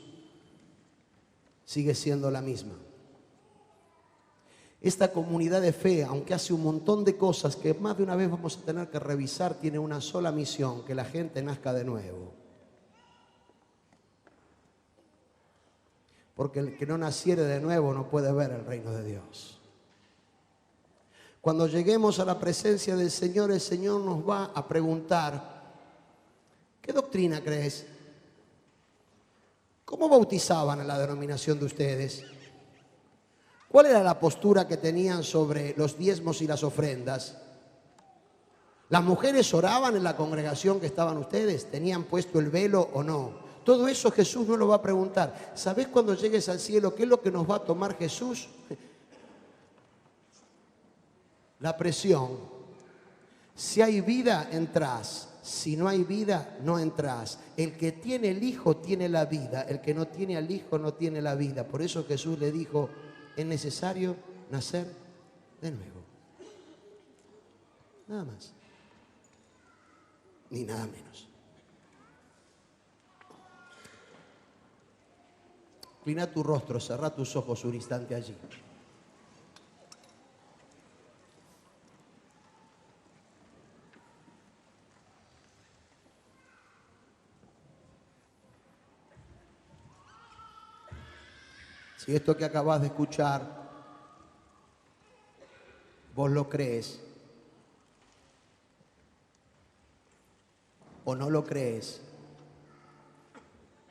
Speaker 1: sigue siendo la misma. Esta comunidad de fe, aunque hace un montón de cosas que más de una vez vamos a tener que revisar, tiene una sola misión: que la gente nazca de nuevo. Porque el que no naciere de nuevo no puede ver el reino de Dios. Cuando lleguemos a la presencia del Señor, el Señor nos va a preguntar: ¿qué doctrina crees? ¿Cómo bautizaban en la denominación de ustedes? ¿Cuál era la postura que tenían sobre los diezmos y las ofrendas? Las mujeres oraban en la congregación que estaban ustedes, tenían puesto el velo o no. Todo eso Jesús no lo va a preguntar. ¿Sabés cuando llegues al cielo qué es lo que nos va a tomar Jesús? La presión. Si hay vida, entrás. Si no hay vida, no entrás. El que tiene el Hijo tiene la vida. El que no tiene al Hijo no tiene la vida. Por eso Jesús le dijo, es necesario nacer de nuevo. Nada más. Ni nada menos. Inclina tu rostro, cerrá tus ojos un instante allí. Si esto que acabas de escuchar, vos lo crees o no lo crees,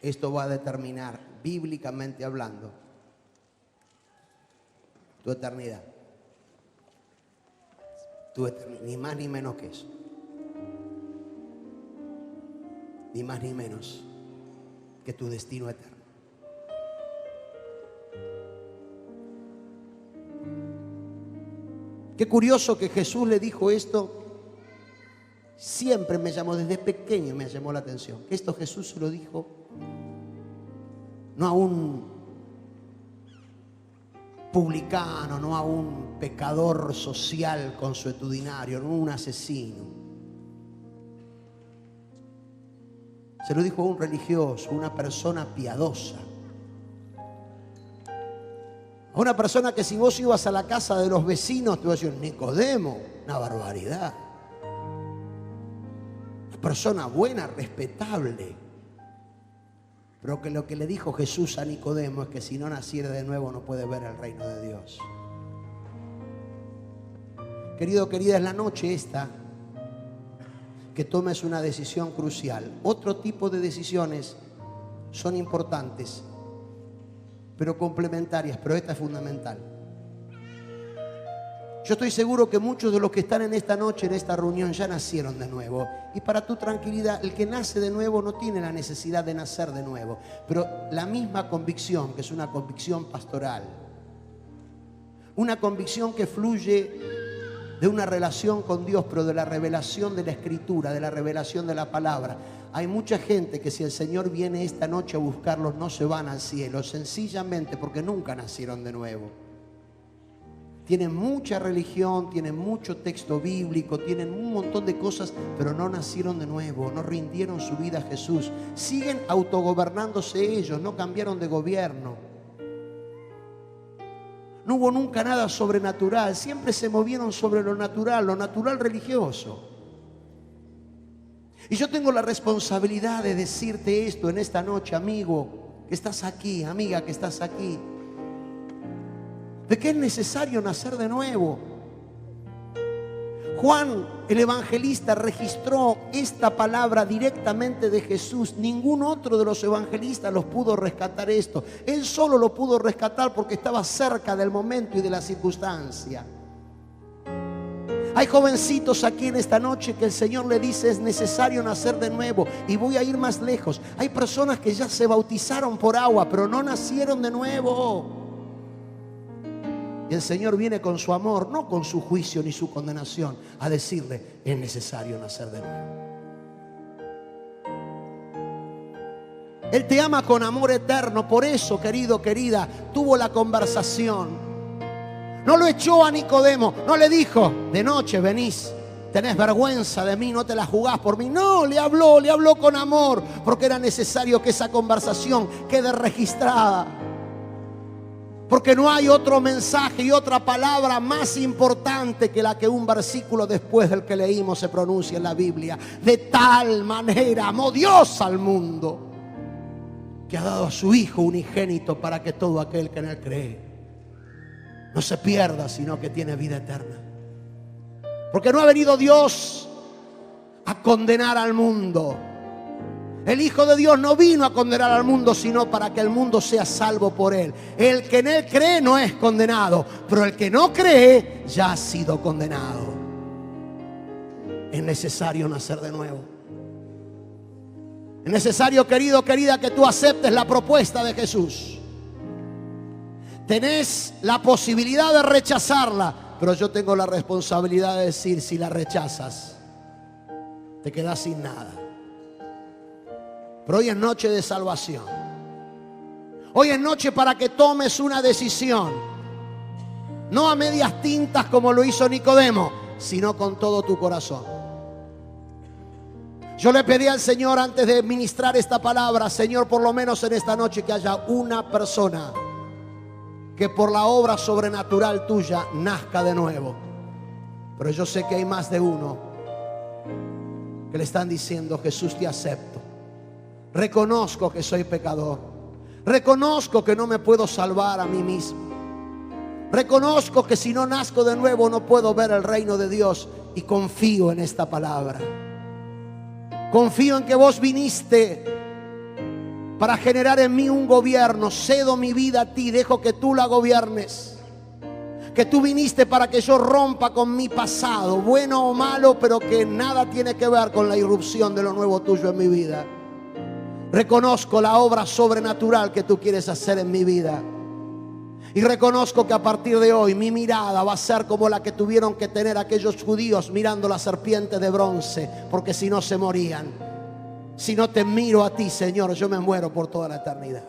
Speaker 1: esto va a determinar, bíblicamente hablando, tu eternidad. Ni más ni menos que eso. Ni más ni menos que tu destino eterno. Qué curioso que Jesús le dijo esto. Siempre me llamó, desde pequeño me llamó la atención. Esto Jesús se lo dijo no a un publicano, no a un pecador social consuetudinario, no a un asesino. Se lo dijo a un religioso, una persona piadosa. A una persona que si vos ibas a la casa de los vecinos te iba a decir, Nicodemo, una barbaridad. Una persona buena, respetable. Pero que lo que le dijo Jesús a Nicodemo es que si no naciera de nuevo no puede ver el reino de Dios. Querido, querida, es la noche esta que tomes una decisión crucial. Otro tipo de decisiones son importantes, pero complementarias, pero esta es fundamental. Yo estoy seguro que muchos de los que están en esta noche, en esta reunión, ya nacieron de nuevo. Y para tu tranquilidad, el que nace de nuevo no tiene la necesidad de nacer de nuevo. Pero la misma convicción, que es una convicción pastoral, una convicción que fluye de una relación con Dios, pero de la revelación de la Escritura, de la revelación de la palabra. Hay mucha gente que si el Señor viene esta noche a buscarlos, no se van al cielo, sencillamente porque nunca nacieron de nuevo. Tienen mucha religión, tienen mucho texto bíblico, tienen un montón de cosas, pero no nacieron de nuevo, no rindieron su vida a Jesús. Siguen autogobernándose ellos, no cambiaron de gobierno. No hubo nunca nada sobrenatural, siempre se movieron sobre lo natural religioso. Y yo tengo la responsabilidad de decirte esto en esta noche, amigo, que estás aquí, amiga, que estás aquí. De que es necesario nacer de nuevo. Juan, el evangelista, registró esta palabra directamente de Jesús. Ningún otro de los evangelistas los pudo rescatar esto. Él solo lo pudo rescatar porque estaba cerca del momento y de la circunstancia. Hay jovencitos aquí en esta noche que el Señor le dice es necesario nacer de nuevo. Y voy a ir más lejos. Hay personas que ya se bautizaron por agua, pero no nacieron de nuevo. Y el Señor viene con su amor, no con su juicio ni su condenación, a decirle, es necesario nacer de nuevo. Él te ama con amor eterno, por eso, querido, querida, tuvo la conversación. No lo echó a Nicodemo, no le dijo, de noche venís, tenés vergüenza de mí, no te la jugás por mí. No, le habló con amor, porque era necesario que esa conversación quede registrada. Porque no hay otro mensaje y otra palabra más importante que la que un versículo después del que leímos se pronuncia en la Biblia. De tal manera amó Dios al mundo, que ha dado a su Hijo unigénito para que todo aquel que en Él cree no se pierda, sino que tiene vida eterna. Porque no ha venido Dios a condenar al mundo. El Hijo de Dios no vino a condenar al mundo, sino para que el mundo sea salvo por Él. El que en Él cree no es condenado, pero el que no cree ya ha sido condenado. Es necesario nacer de nuevo. Es necesario, querido, querida, que tú aceptes la propuesta de Jesús. Tenés la posibilidad de rechazarla, pero yo tengo la responsabilidad de decir, si la rechazas, te quedas sin nada. Pero hoy es noche de salvación. Hoy es noche para que tomes una decisión. No a medias tintas como lo hizo Nicodemo, sino con todo tu corazón. Yo le pedí al Señor antes de ministrar esta palabra, Señor, por lo menos en esta noche que haya una persona que por la obra sobrenatural tuya nazca de nuevo. Pero yo sé que hay más de uno que le están diciendo, Jesús, te acepto. Reconozco que soy pecador. Reconozco que no me puedo salvar a mí mismo. Reconozco que si no nazco de nuevo no puedo ver el reino de Dios. Y confío en esta palabra. Confío en que vos viniste para generar en mí un gobierno. Cedo mi vida a ti, dejo que tú la gobiernes. Que tú viniste para que yo rompa con mi pasado, bueno o malo, pero que nada tiene que ver con la irrupción de lo nuevo tuyo en mi vida. Reconozco la obra sobrenatural que tú quieres hacer en mi vida. Y reconozco que a partir de hoy mi mirada va a ser como la que tuvieron que tener aquellos judíos mirando la serpiente de bronce, porque si no se morían. Si no te miro a ti, Señor, yo me muero por toda la eternidad.